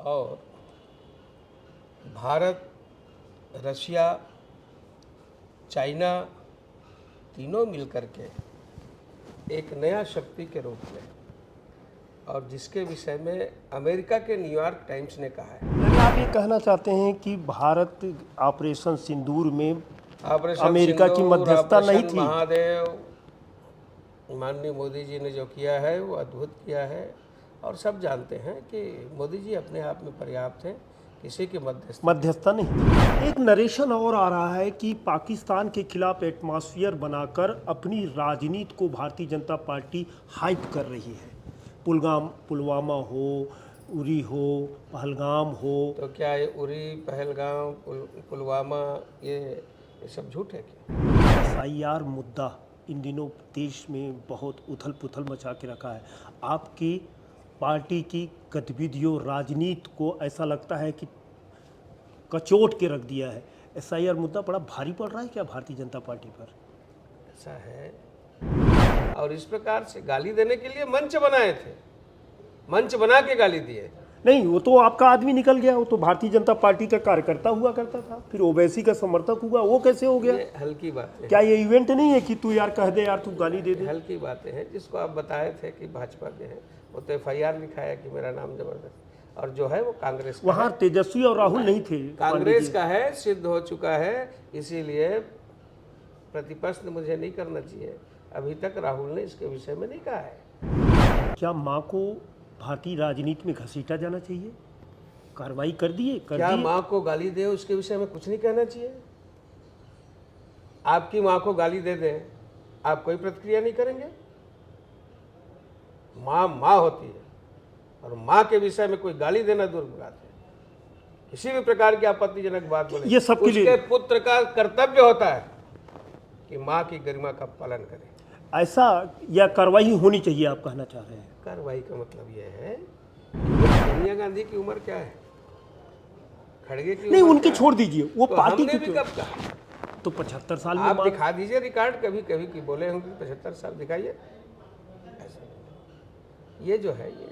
और Bharat, Russia, China तीनों मिलकर के एक नया शक्ति के रूप में, और जिसके विषय में अमेरिका के न्यूयॉर्क टाइम्स ने कहा है। यानी आप ये कहना चाहते हैं कि भारत ऑपरेशन सिंदूर में अमेरिका की मध्यस्थता नहीं थी? महादेव, माननीय मोदी जी ने जो किया है वो अद्भुत किया है, और सब जानते हैं कि मोदी जी अपने आप में पर्याप्त हैं, किसी की मध्यस्थता नहीं। एक नरेशन और आ रहा है कि पाकिस्तान के खिलाफ एटमॉस्फेयर बनाकर अपनी राजनीति को भारतीय जनता पार्टी हाइप कर रही है। पुलवामा हो, उरी हो, पहलगाम हो। तो क्या ये उरी, पहलगाम, पुलवामा ये सब झूठ है क्या? SIR मुद्दा इन दिनों देश में बहुत उथल पुथल मचा के रखा है। आपकी पार्टी की गतिविधियों, राजनीति को ऐसा लगता है कि कचोट के रख दिया है। SIR मुद्दा बड़ा भारी पड़ रहा है क्या भारतीय जनता पार्टी पर? ऐसा है, और इस प्रकार से गाली देने के लिए मंच बनाए थे, मंच बना के गाली दिए। नहीं, वो तो आपका आदमी निकल गया, वो तो भारतीय जनता पार्टी का कार्यकर्ता हुआ करता था, फिर ओवैसी का समर्थक हुआ, वो कैसे हो गया? ये हल्की बात है। क्या ये इवेंट नहीं है कि तू यार कह दे, यार तू गाली दे दे? हल्की बातें हैं। जिसको आप बताए थे कि भाजपा के हैं, वो तो FIR लिखाया कि मेरा नाम जबरदस्त, और जो है वो कांग्रेस का वहाँ तेजस्वी और राहुल नहीं थे, कांग्रेस का है, सिद्ध हो चुका है। इसीलिए प्रतिपक्ष ने मुझे नहीं करना चाहिए। अभी तक राहुल ने इसके विषय में नहीं कहा है। क्या माँ को भारतीय राजनीति में घसीटा जाना चाहिए? कार्रवाई कर दिए? क्या माँ को गाली दे उसके विषय में कुछ नहीं कहना चाहिए? आपकी माँ को गाली दे दे, आप कोई प्रतिक्रिया नहीं करेंगे? माँ माँ होती है, और माँ के विषय में कोई गाली देना दूर की बात है। किसी भी प्रकार की आपत्तिजनक बात बोले, ये सबके उसके पुत्र का कर्तव्य होता है कि माँ की गरिमा का पालन करे। ऐसा या कार्रवाई होनी चाहिए आप कहना चाह रहे हैं? कार्रवाई का मतलब यह है कि सोनिया गांधी की उम्र क्या है, खड़गे की नहीं, उम्र उनकी क्या छोड़ दीजिए, वो तो पार्टी हमने की भी कब कहा? तो 75 साल में आप दिखा दीजिए रिकॉर्ड, कभी कभी की बोले होंगे 75 साल दिखाइए। ये जो है ये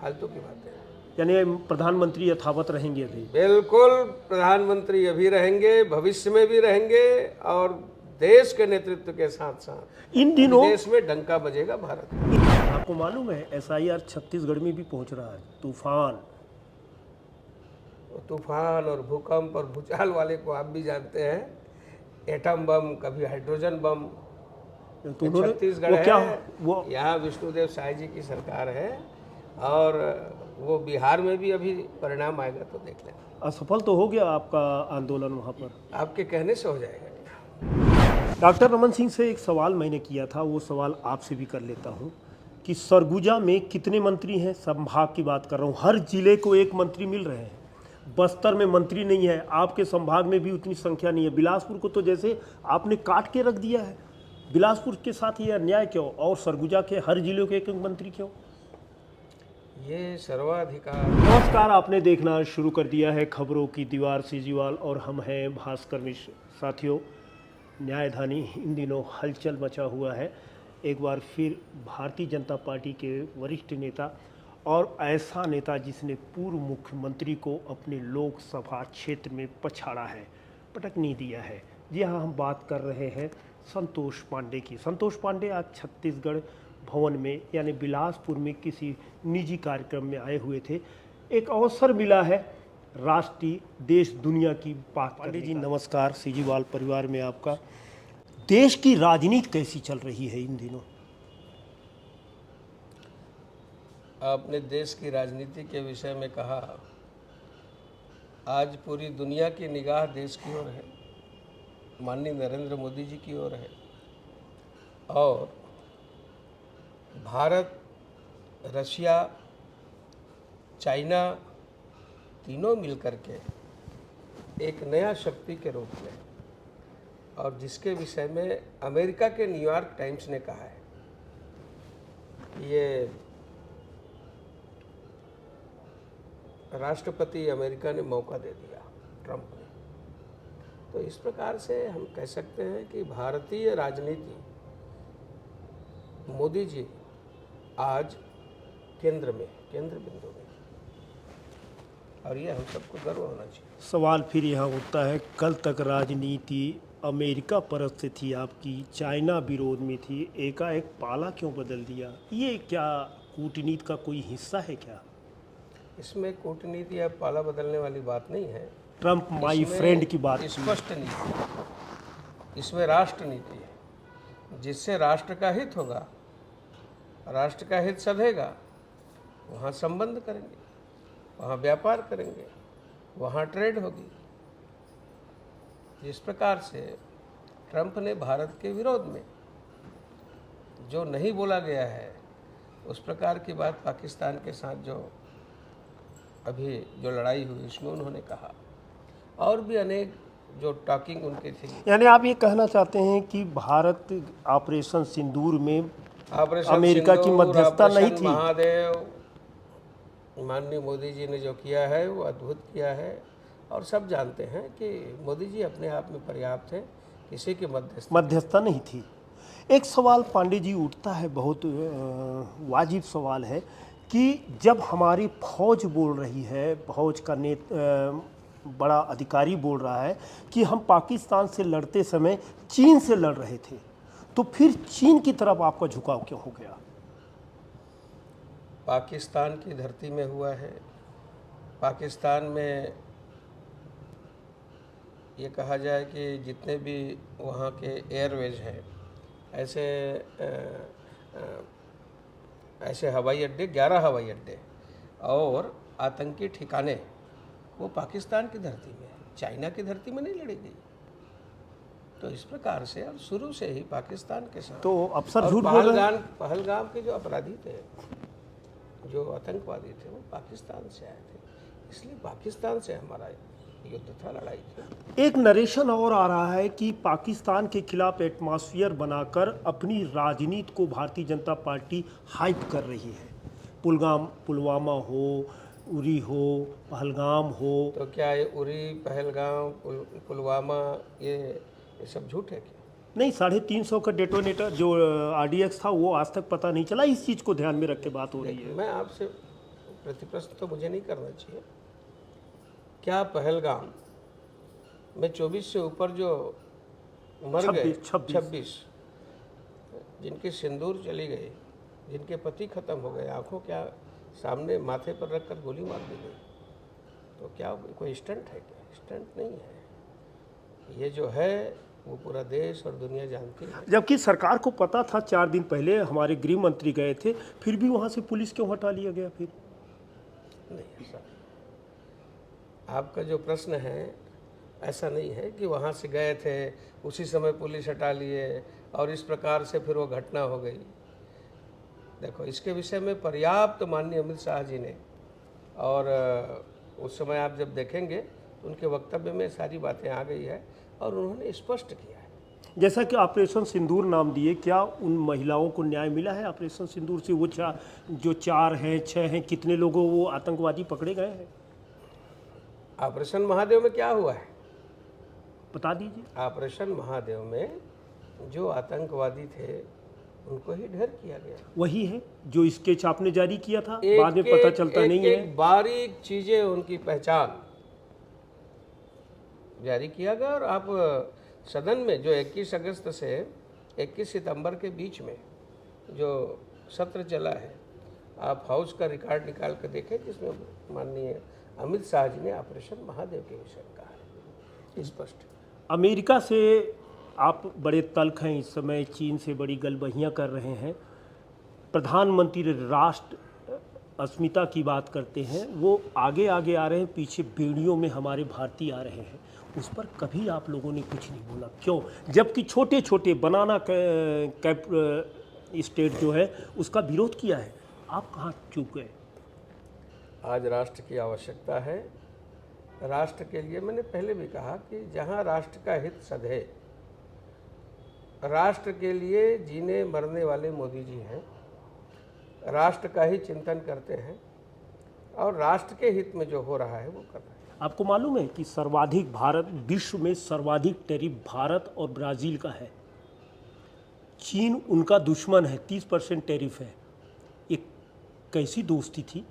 फालतू की बात है। यानी प्रधानमंत्री यथावत रहेंगे अभी? बिल्कुल, प्रधानमंत्री अभी रहेंगे, भविष्य में भी रहेंगे, और देश के नेतृत्व के साथ साथ इन दिनों देश में डंका बजेगा भारत। आपको मालूम है SIR छत्तीसगढ़ में भी पहुंच रहा है। तूफान और भूकंप और भूचाल वाले को आप भी जानते हैं। एटम बम, कभी हाइड्रोजन बम। तो छत्तीसगढ़ वो क्या है, वो यहाँ विष्णुदेव साय जी की सरकार है, और वो बिहार में भी अभी परिणाम आएगा तो देख लेना। असफल तो हो गया आपका आंदोलन वहाँ पर? आपके कहने से हो जाएगा। डॉक्टर रमन सिंह से एक सवाल मैंने किया था, वो सवाल आपसे भी कर लेता हूँ कि सरगुजा में कितने मंत्री हैं? संभाग की बात कर रहा हूँ, हर जिले को एक मंत्री मिल रहे हैं। बस्तर में मंत्री नहीं है, आपके संभाग में भी उतनी संख्या नहीं है। बिलासपुर को तो जैसे आपने काट के रख दिया है। बिलासपुर के साथ ये अन्याय क्यों, और सरगुजा के हर जिले के एक एक मंत्री क्यों? ये सर्वाधिकार। नमस्कार, आपने देखना शुरू कर दिया है खबरों की दीवार सीजीवाल, और हम हैं भास्कर मिश्र। साथियों, न्यायधानी इन दिनों हलचल मचा हुआ है। एक बार फिर भारतीय जनता पार्टी के वरिष्ठ नेता, और ऐसा नेता जिसने पूर्व मुख्यमंत्री को अपने लोकसभा क्षेत्र में पछाड़ा है, पटक नहीं दिया है। जी हाँ, हम बात कर रहे हैं संतोष पांडे की। संतोष पांडे आज छत्तीसगढ़ भवन में यानी बिलासपुर में किसी निजी कार्यक्रम में आए हुए थे। एक अवसर मिला है राष्ट्रीय, देश, दुनिया की बात। पांडे जी नमस्कार, सीजीवाल परिवार में आपका। देश की राजनीति कैसी चल रही है इन दिनों? आपने देश की राजनीति के विषय में कहा। आज पूरी दुनिया की निगाह देश की ओर है, माननीय नरेंद्र मोदी जी की ओर है, और भारत, रशिया, चाइना तीनों मिलकर के एक नया शक्ति के रूप में, और जिसके विषय में अमेरिका के न्यूयॉर्क टाइम्स ने कहा है। ये राष्ट्रपति अमेरिका ने मौका दे दिया, ट्रंप ने। तो इस प्रकार से हम कह सकते हैं कि भारतीय राजनीति, मोदी जी आज केंद्र बिंदु में, और ये हम सबको गर्व होना चाहिए। सवाल फिर यहाँ उठता है, कल तक राजनीति अमेरिका परस्त थी आपकी, चाइना विरोध में थी, एकाएक पाला क्यों बदल दिया? ये क्या कूटनीति का कोई हिस्सा है क्या? इसमें कूटनीति या पाला बदलने वाली बात नहीं है। ट्रम्प माई इसमें फ्रेंड की बात की। स्पष्ट नीति है, इसमें राष्ट्र नीति है। जिससे राष्ट्र का हित होगा, राष्ट्र का हित सधेगा, वहाँ संबंध करेंगे, वहाँ व्यापार करेंगे, वहाँ ट्रेड होगी। जिस प्रकार से ट्रंप ने भारत के विरोध में जो नहीं बोला गया है, उस प्रकार की बात पाकिस्तान के साथ जो अभी जो लड़ाई हुई उसमें उन्होंने कहा, और भी अनेक जो टॉकिंग उनकी थी। यानी आप ये कहना चाहते हैं कि भारत ऑपरेशन सिंदूर में ऑपरेशन अमेरिका की सिंदूर, मध्यस्थता नहीं ऑपरेशन थी? महादेव, माननीय मोदी जी ने जो किया है वो अद्भुत किया है, और सब जानते हैं कि मोदी जी अपने आप में पर्याप्त हैं, किसी की मध्यस्थता नहीं थी। एक सवाल पांडे जी उठता है, बहुत वाजिब सवाल है कि जब हमारी फौज बोल रही है, फौज का बड़ा अधिकारी बोल रहा है कि हम पाकिस्तान से लड़ते समय चीन से लड़ रहे थे, तो फिर चीन की तरफ आपका झुकाव क्यों हो गया? पाकिस्तान की धरती में हुआ है। पाकिस्तान में ये कहा जाए कि जितने भी वहाँ के एयरवेज हैं, ऐसे हवाई अड्डे, 11 हवाई अड्डे और आतंकी ठिकाने, वो पाकिस्तान की धरती में है, चाइना की धरती में नहीं लड़ी गई। तो इस प्रकार से अब शुरू से ही पाकिस्तान के साथ, तो अफसर और झूठ बोल रहे हैं। पहलगाम के जो अपराधी थे, जो आतंकवादी थे, वो पाकिस्तान से आए थे, इसलिए पाकिस्तान से हमारा युद्ध था, लड़ाई थी। एक नरेशन और आ रहा है कि पाकिस्तान के खिलाफ एटमॉस्फेयर बनाकर अपनी राजनीति को भारतीय जनता पार्टी हाइप कर रही है। पुलवामा हो, उरी हो, पहलगाम हो। तो क्या ये उरी, पहलगाम, पुलवामा ये सब झूठ है क्या? नहीं, 350 का डेटोनेटर जो RDX था वो आज तक पता नहीं चला। इस चीज़ को ध्यान में रख के बात हो रही है। मैं आपसे प्रतिप्रश्न तो मुझे नहीं करना चाहिए। क्या पहलगाम में 24 से ऊपर जो मर गए, 26 जिनकी सिंदूर चली गई, जिनके पति खत्म हो गए, आंखों क्या सामने माथे पर रखकर गोली मार दी गई, तो क्या कोई स्टंट है क्या? स्टंट नहीं है। ये जो है वो पूरा देश और दुनिया जानती है। जबकि सरकार को पता था, 4 दिन पहले हमारे गृह मंत्री गए थे, फिर भी वहाँ से पुलिस क्यों हटा लिया गया? फिर नहीं, ऐसा आपका जो प्रश्न है ऐसा नहीं है कि वहाँ से गए थे उसी समय पुलिस हटा लिए और इस प्रकार से फिर वो घटना हो गई। देखो, इसके विषय में पर्याप्त माननीय अमित शाह जी ने, और उस समय आप जब देखेंगे तो उनके वक्तव्य में सारी बातें आ गई है और उन्होंने स्पष्ट किया है। जैसा कि ऑपरेशन सिंदूर नाम दिए, क्या उन महिलाओं को न्याय मिला है ऑपरेशन सिंदूर से? वो जो 4 हैं, 6 हैं, कितने लोगों वो आतंकवादी पकड़े गए हैं? ऑपरेशन महादेव में क्या हुआ है बता दीजिए। ऑपरेशन महादेव में जो आतंकवादी थे उनको ही ढेर किया गया। वही है जो स्केच आपने जारी किया था, बाद में पता चलता नहीं है। एक बारीक चीजें उनकी पहचान जारी किया गया। और आप सदन में जो 21 अगस्त से 21 सितंबर के बीच में जो सत्र चला है, आप हाउस का रिकॉर्ड निकाल कर देखें, जिसमें माननीय अमित शाह जी ने ऑपरेशन महादेव के विषय में कहा है स्पष्ट। अमेरिका से आप बड़े तल्ख हैं इस समय, चीन से बड़ी गलबहियाँ कर रहे हैं। प्रधानमंत्री राष्ट्र अस्मिता की बात करते हैं, वो आगे आगे आ रहे हैं, पीछे बेड़ियों में हमारे भारतीय आ रहे हैं। उस पर कभी आप लोगों ने कुछ नहीं बोला, क्यों? जबकि छोटे छोटे बनाना कैप स्टेट जो है उसका विरोध किया है, आप कहाँ चूक गए? आज राष्ट्र की आवश्यकता है। राष्ट्र के लिए मैंने पहले भी कहा कि जहाँ राष्ट्र का हित सधे, राष्ट्र के लिए जीने मरने वाले मोदी जी हैं, राष्ट्र का ही चिंतन करते हैं और राष्ट्र के हित में जो हो रहा है वो कर रहे हैं। आपको मालूम है कि सर्वाधिक भारत, विश्व में सर्वाधिक टैरिफ भारत और ब्राज़ील का है। चीन उनका दुश्मन है, 30% टैरिफ है। एक कैसी दोस्ती थी?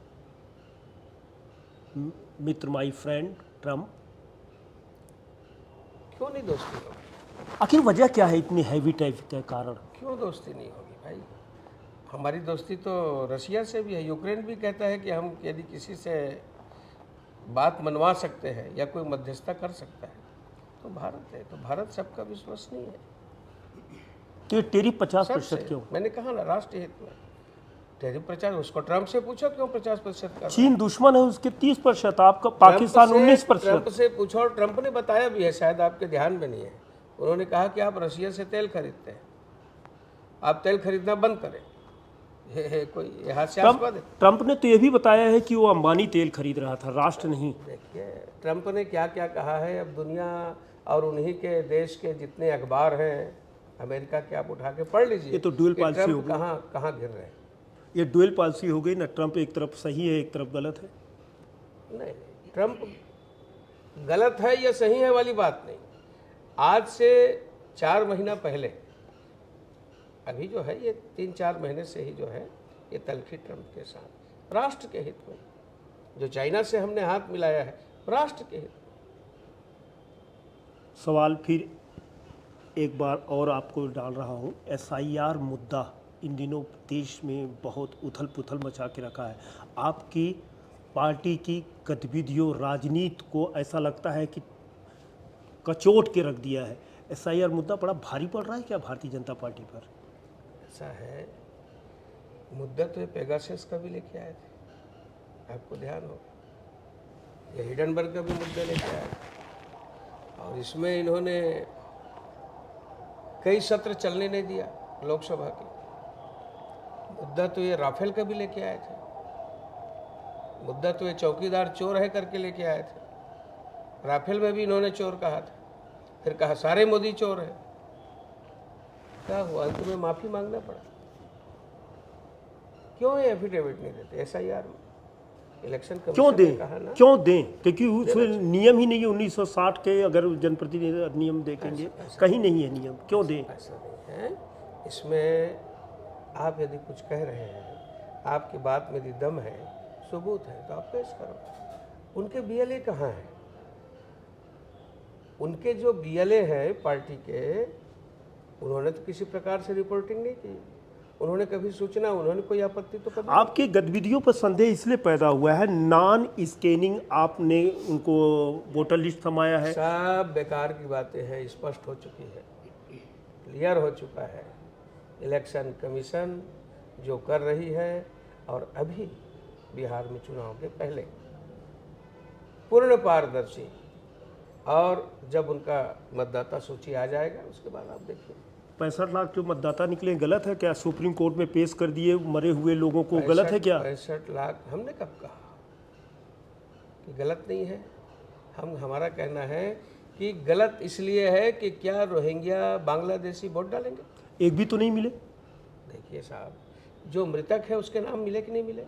मित्र, माय फ्रेंड ट्रम्प? क्यों नहीं दोस्ती होगी? आखिर वजह क्या है इतनी हैवी टैरिफ के कारण? क्यों दोस्ती नहीं होगी भाई? हमारी दोस्ती तो रशिया से भी है। यूक्रेन भी कहता है कि हम यदि किसी से बात मनवा सकते हैं या कोई मध्यस्थता कर सकता है तो भारत है। तो भारत सबका विश्वसनीय है। तो ये टैरिफ 50% सबसे क्यों? मैंने कहा ना, राष्ट्र हित में टैरिफ 50। उसको ट्रम्प से पूछो क्यों 50% का? चीन दुश्मन है उसके 30%, आपका पाकिस्तान 19%। ट्रम्प से पूछो, और ट्रम्प ने बताया भी है, शायद आपके ध्यान में नहीं है। उन्होंने कहा कि आप रशिया से तेल खरीदते हैं, आप तेल खरीदना बंद करें। ये कोई हास्यास्पद है। ट्रम्प ने तो ये भी बताया है कि वो अंबानी तेल खरीद रहा था, राष्ट्र नहीं। देखिए ट्रम्प ने क्या क्या कहा है। अब दुनिया और उन्हीं के देश के जितने अखबार हैं अमेरिका के, आप उठा के पढ़ लीजिए। ये तो ड्यूल कि पॉलिसी हो ट्रम्प गई। कहाँ कहाँ गिर रहे हैं। ये ड्यूल पॉलिसी हो गई ना, ट्रम्प एक तरफ सही है एक तरफ गलत है। नहीं, ट्रम्प गलत है या सही है वाली बात नहीं। आज से 4 महीना पहले, अभी जो है ये 3-4 महीने से ही जो है ये तलखी ट्रम्प के साथ राष्ट्र के हित में, जो चाइना से हमने हाथ मिलाया है राष्ट्र के हित में। सवाल फिर एक बार और आपको डाल रहा हूँ। SIR मुद्दा इन दिनों देश में बहुत उथल पुथल मचा के रखा है। आपकी पार्टी की गतिविधियों, राजनीति को ऐसा लगता है कि कचोट के रख दिया है। SIR मुद्दा बड़ा भारी पड़ रहा है क्या भारतीय जनता पार्टी पर? ऐसा है, मुद्दा तो ये पेगासस का भी लेके आए थे, आपको ध्यान हो। ये हिडनबर्ग का भी मुद्दा लेके आए और इसमें इन्होंने कई सत्र चलने नहीं दिया लोकसभा के। मुद्दा तो ये राफेल का भी लेके आए थे। मुद्दा तो ये चौकीदार चोर है करके लेके आए थे। राफेल में भी इन्होंने चोर कहा था, फिर कहा सारे मोदी चोर है। क्या हुआ? अंत में माफी मांगना पड़ा। क्यों ये एफिडेविट नहीं देते SIR में? इलेक्शन क्यों कमीशन ने दें? कहा ना, क्यों दें? क्योंकि उसमें नियम ही नहीं है। 1960 के अगर जनप्रतिनिधि अधिनियम देखेंगे कहीं नहीं है नियम, क्यों दें? ऐसा नहीं है। इसमें आप यदि कुछ कह रहे हैं, आपकी बात में यदि दम है, सबूत है, तो आप पेश करो। उनके BLA कहाँ हैं? उनके जो BLA हैं पार्टी के, उन्होंने तो किसी प्रकार से रिपोर्टिंग नहीं की। उन्होंने कभी सूचना, उन्होंने कोई आपत्ति तो कभी। आपकी गतिविधियों पर संदेह इसलिए पैदा हुआ है, नॉन स्कैनिंग आपने उनको वोटर लिस्ट थमाया है। सब बेकार की बातें हैं, स्पष्ट हो चुकी है, क्लियर हो चुका है। इलेक्शन कमीशन जो कर रही है, और अभी बिहार में चुनाव के पहले पूर्ण पारदर्शी, और जब उनका मतदाता सूची आ जाएगा उसके बाद आप देखिए। 65 लाख जो मतदाता निकले, गलत है क्या? सुप्रीम कोर्ट में पेश कर दिए मरे हुए लोगों को, गलत है क्या? 65 लाख हमने कब कहा कि गलत नहीं है? हमारा कहना है कि गलत इसलिए है कि क्या रोहिंग्या बांग्लादेशी वोट डालेंगे? एक भी तो नहीं मिले। देखिए साहब, जो मृतक है उसके नाम मिले कि नहीं मिले?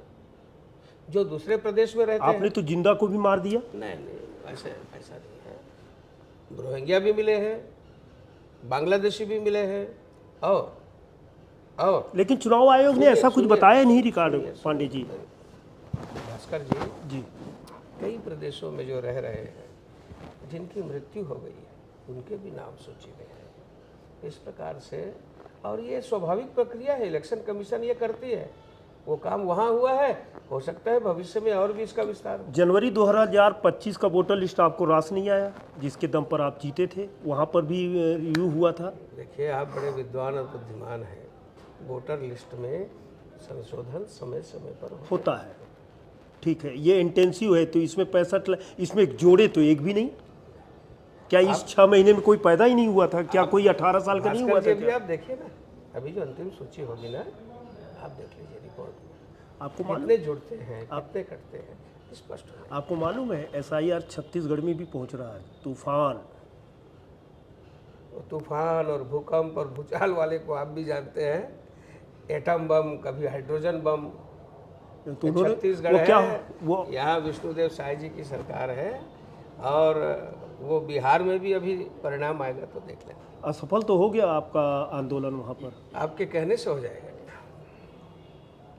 जो दूसरे प्रदेश में रहते आपने तो जिंदा को भी मार दिया। नहीं, ऐसा नहीं है। रोहिंग्या भी मिले हैं, बांग्लादेशी भी मिले हैं, और लेकिन चुनाव आयोग ने ऐसा कुछ बताया नहीं। रिकॉर्ड पांडे जी, भास्कर जी, कई प्रदेशों में जो रह रहे हैं, जिनकी मृत्यु हो गई है, उनके भी नाम सूची में है। इस प्रकार से, और ये स्वाभाविक प्रक्रिया है, इलेक्शन कमीशन ये करती है। वो काम वहाँ हुआ है, हो सकता है भविष्य में और भी इसका विस्तार हो। जनवरी 2025 का वोटर लिस्ट आपको रास नहीं आया, जिसके दम पर आप जीते थे, वहाँ पर भी रिव्यू हुआ था। देखिए, आप बड़े विद्वान और बुद्धिमान हैं। वोटर लिस्ट में संशोधन समय समय पर होता है, ठीक है। ये इंटेंसिव है, तो इसमें 65 इसमें जोड़े तो एक भी नहीं। क्या इस 6 महीने में कोई पैदा ही नहीं हुआ था? क्या कोई 18 साल का नहीं हुआ था? भी आप देखिए ना, अभी जो अंतिम सूची होगी ना, आप देख लीजिए रिपोर्ट में, आपको मालूम, कितने जुड़ते हैं, कितने कटते हैं, स्पष्ट हो। आपको मालूम है SIR छत्तीसगढ़ में भी पहुंच रहा है। तूफान और भूकंप और भूचाल वाले को आप भी जानते हैं। एटम बम, कभी हाइड्रोजन बम। तो छत्तीसगढ़ वो क्या है, वो यहाँ विष्णुदेव साय जी की सरकार है, और वो बिहार में भी अभी परिणाम आएगा तो देख लेना। असफल तो हो गया आपका आंदोलन वहाँ पर। आपके कहने से हो जाएगा।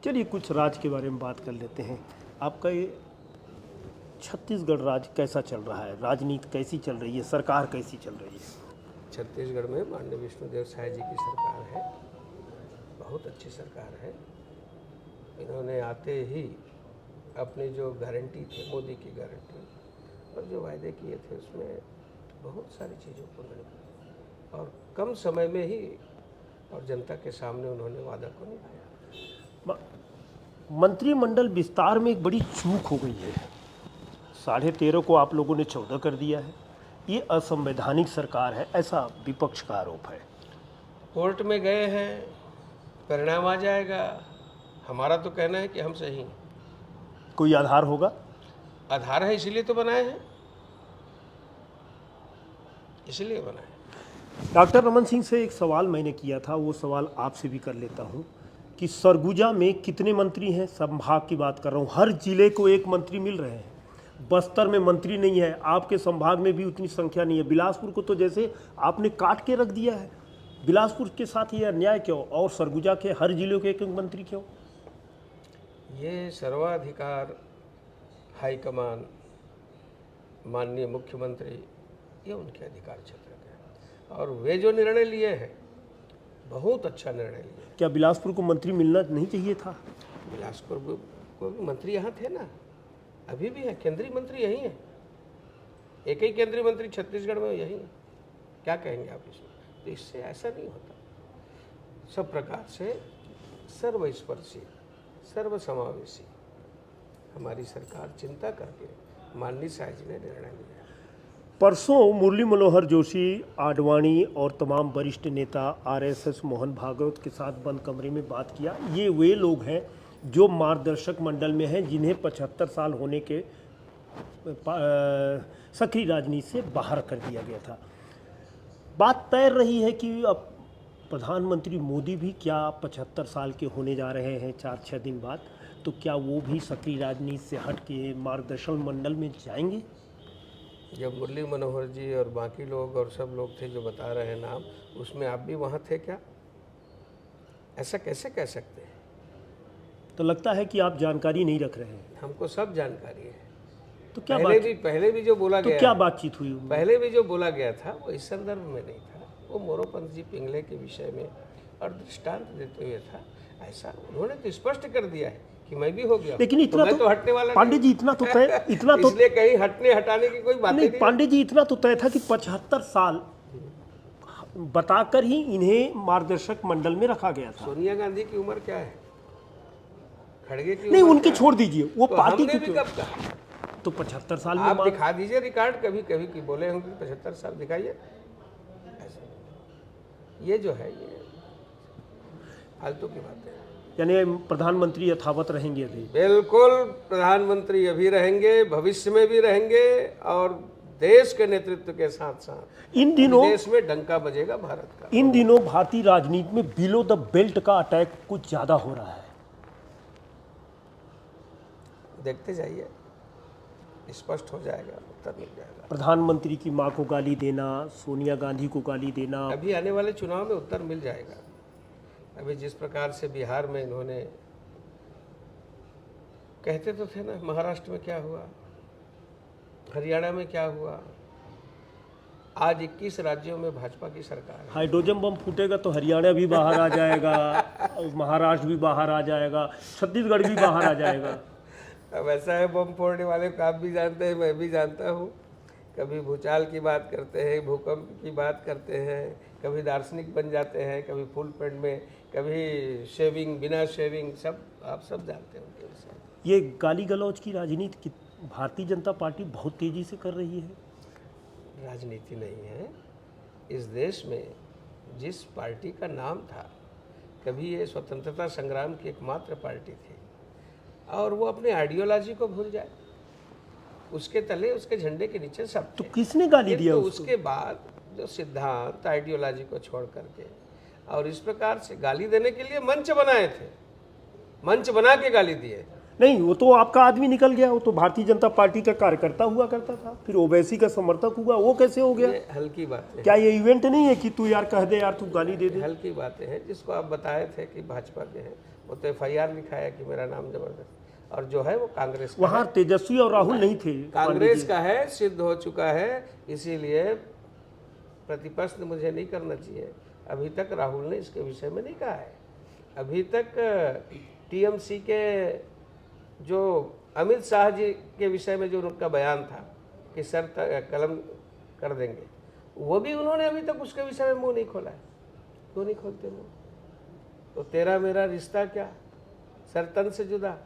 चलिए कुछ राज्य के बारे में बात कर लेते हैं। आपका ये छत्तीसगढ़ राज्य कैसा चल रहा है, राजनीति कैसी चल रही है, सरकार कैसी चल रही है? छत्तीसगढ़ में माननीय विष्णुदेव साय जी की सरकार है, बहुत अच्छी सरकार है। इन्होंने आते ही अपनी जो गारंटी थी, मोदी की गारंटी और जो वायदे किए थे उसमें बहुत सारी चीज़ों को पूर्ण और कम समय में ही और जनता के सामने उन्होंने वादा को निभाया। मंत्रिमंडल विस्तार में एक बड़ी चूक हो गई है। 13.5 को आप लोगों ने 14 कर दिया है। ये असंवैधानिक सरकार है, ऐसा विपक्ष का आरोप है। कोर्ट में गए हैं, परिणाम आ जाएगा। हमारा तो कहना है कि हम सही हैं। कोई आधार होगा? आधार है, इसीलिए तो बनाए हैं, इसलिए बनाए। डॉक्टर रमन सिंह से एक सवाल मैंने किया था, वो सवाल आपसे भी कर लेता हूँ कि सरगुजा में कितने मंत्री हैं? संभाग की बात कर रहा हूँ, हर जिले को एक मंत्री मिल रहे हैं। बस्तर में मंत्री नहीं है, आपके संभाग में भी उतनी संख्या नहीं है। बिलासपुर को तो जैसे आपने काट के रख दिया है। बिलासपुर के साथ ये अन्याय क्यों, और सरगुजा के हर जिले के एक मंत्री क्यों? ये सर्वाधिकार हाईकमान, माननीय मुख्यमंत्री, ये उनके अधिकार क्षेत्र का है और वे जो निर्णय लिए हैं बहुत अच्छा निर्णय लिया। क्या बिलासपुर को मंत्री मिलना नहीं चाहिए था? बिलासपुर को भी मंत्री यहाँ थे ना, अभी भी है। केंद्रीय मंत्री यही है, एक ही केंद्रीय मंत्री छत्तीसगढ़ में यही है। क्या कहेंगे आप इसमें? तो इससे ऐसा नहीं होता। सब प्रकार से सर्वस्पर्शी, सर्वसमावेशी हमारी सरकार चिंता करके माननीय साय जी ने निर्णय लिया। परसों मुरली मनोहर जोशी, आडवाणी और तमाम वरिष्ठ नेता आरएसएस मोहन भागवत के साथ बंद कमरे में बात किया। ये वे लोग हैं जो मार्गदर्शक मंडल में हैं, जिन्हें 75 साल होने के सक्रिय राजनीति से बाहर कर दिया गया था। बात तैर रही है कि अब प्रधानमंत्री मोदी भी क्या 75 साल के होने जा रहे हैं 4-6 दिन बाद, तो क्या वो भी सक्रिय राजनीति से हट के मार्गदर्शन मंडल में जाएंगे? जब मुरली मनोहर जी और बाकी लोग और सब लोग थे जो बता रहे हैं नाम, उसमें आप भी वहाँ थे क्या? ऐसा कैसे कह सकते हैं? तो लगता है कि आप जानकारी नहीं रख रहे हैं। हमको सब जानकारी है। तो क्या पहले भी जो बोला गया, क्या बातचीत हुई? पहले भी जो बोला गया था वो इस संदर्भ में नहीं था, वो मोरोपंत जी पिंगले के विषय में और दृष्टांत देते हुए था। ऐसा उन्होंने तो स्पष्ट कर दिया है कि मैं भी हो गया, लेकिन इतना तो हटने वाला पांडे जी, इतना तो इसलिए कहीं हटाने की कोई बात नहीं। पांडे जी, इतना तो तय था कि 75 साल बताकर ही इन्हें मार्गदर्शक मंडल में रखा गया था। सोनिया गांधी की उम्र क्या है? खड़गे की नहीं, उनकी छोड़ दीजिए, वो तो पार्टी हमने की भी कब कहा? तो 75 साल में आप दिखा दीजिए रिकॉर्ड, कभी कभी की बोले होंगे 75 साल दिखाइए। ये जो है ये फालतू की बात है। यानी प्रधानमंत्री यथावत रहेंगे अभी? बिल्कुल, प्रधानमंत्री अभी रहेंगे, भविष्य में भी रहेंगे और देश के नेतृत्व के साथ साथ इन दिनों देश में डंका बजेगा भारत का। इन दिनों भारतीय राजनीति में बिलो द बेल्ट का अटैक कुछ ज्यादा हो रहा है। देखते जाइए, स्पष्ट हो जाएगा, उत्तर मिल जाएगा। प्रधानमंत्री की मां को गाली देना, सोनिया गांधी को गाली देना, अभी आने वाले चुनाव में उत्तर मिल जाएगा। अभी जिस प्रकार से बिहार में इन्होंने कहते तो थे ना, महाराष्ट्र में क्या हुआ, हरियाणा में क्या हुआ, आज 21 राज्यों में भाजपा की सरकार है। हाइड्रोजन बम फूटेगा तो हरियाणा भी बाहर आ जाएगा, महाराष्ट्र भी बाहर आ जाएगा, छत्तीसगढ़ भी बाहर आ जाएगा। अब ऐसा है, बम फोड़ने वाले को आप भी जानते हैं, मैं भी जानता हूँ। कभी भूचाल की बात करते हैं, भूकंप की बात करते हैं, कभी दार्शनिक बन जाते हैं, कभी फुल पेंट में, कभी शेविंग, बिना शेविंग, सब आप सब जानते हैं उनके विषय। ये गाली गलौज की राजनीति भारतीय जनता पार्टी बहुत तेजी से कर रही है। राजनीति नहीं है इस देश में। जिस पार्टी का नाम था, कभी ये स्वतंत्रता संग्राम की एकमात्र पार्टी थी, और वो अपने आइडियोलॉजी को भूल जाए, उसके तले, उसके झंडे के नीचे सब थे। तो किसने गाली दिया तो उसको? उसके बाद जो सिद्धांत, आइडियोलॉजी को छोड़ करके और इस प्रकार से गाली देने के लिए मंच बनाए थे, मंच बना के गाली दिए। नहीं, वो तो आपका आदमी निकल गया, वो तो भारतीय जनता पार्टी का कार्यकर्ता हुआ करता था, फिर ओवैसी का समर्थक हुआ, वो कैसे हो गया? ये हल्की बातें हैं। क्या ये इवेंट नहीं है कि तू यार कह दे, यार तू गाली दे दे? हल्की बातें हैं। जिसको आप बताए थे कि भाजपा के हैं, वो तो FIR लिखाया कि मेरा नाम जबरदस्त, और जो है वो कांग्रेस का वहाँ तेजस्वी और राहुल नहीं थे। कांग्रेस का है, सिद्ध हो चुका है। इसीलिए प्रतिपक्ष ने मुझे नहीं करना चाहिए। अभी तक राहुल ने इसके विषय में नहीं कहा है। अभी तक टीएमसी के जो अमित शाह जी के विषय में जो उनका बयान था कि सर कलम कर देंगे, वो भी उन्होंने अभी तक उसके विषय में मुंह नहीं खोला है। क्यों नहीं खोलते मुंह? तो तेरा मेरा रिश्ता क्या, सर तन से जुदा।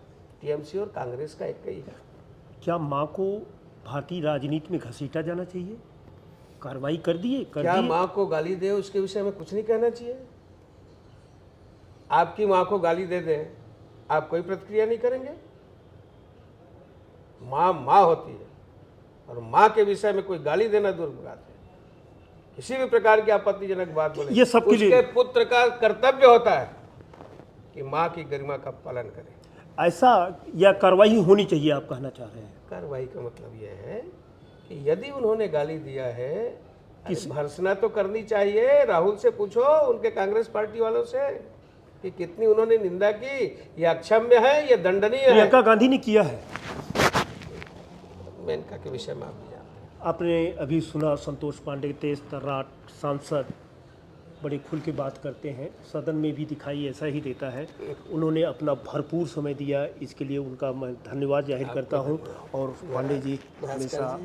टीएमसी और कांग्रेस का एक ही है। क्या माँ को भारतीय राजनीति में घसीटा जाना चाहिए? कार्रवाई कर दिए? क्या माँ को गाली दे उसके विषय में कुछ नहीं कहना चाहिए? आपकी माँ को गाली दे दे, आप कोई प्रतिक्रिया नहीं करेंगे? माँ माँ होती है, और माँ के विषय में कोई गाली देना दूर की बात है। किसी भी प्रकार की आपत्तिजनक बात बोले, ये सबके लिए उसके पुत्र का कर्तव्य होता है कि माँ की गरिमा का पालन करे। ऐसा या कार्रवाई होनी चाहिए, आप कहना चाह रहे हैं? कार्रवाई का मतलब यह है कि यदि उन्होंने गाली दिया है, भर्त्सना तो करनी चाहिए। राहुल से पूछो, उनके कांग्रेस पार्टी वालों से, कि कितनी उन्होंने निंदा की। ये अक्षम्य है, ये दंडनीय है। प्रियंका गांधी ने किया है। मेनका के विषय में आप भी जानते हैं। आपने अभी सुना संतोष पांडे, तेज तर्राट सांसद, बड़े खुल के बात करते हैं। सदन में भी दिखाई ऐसा ही देता है। उन्होंने अपना भरपूर समय दिया, इसके लिए उनका मैं धन्यवाद जाहिर करता हूं। और पांडे जी हमेशा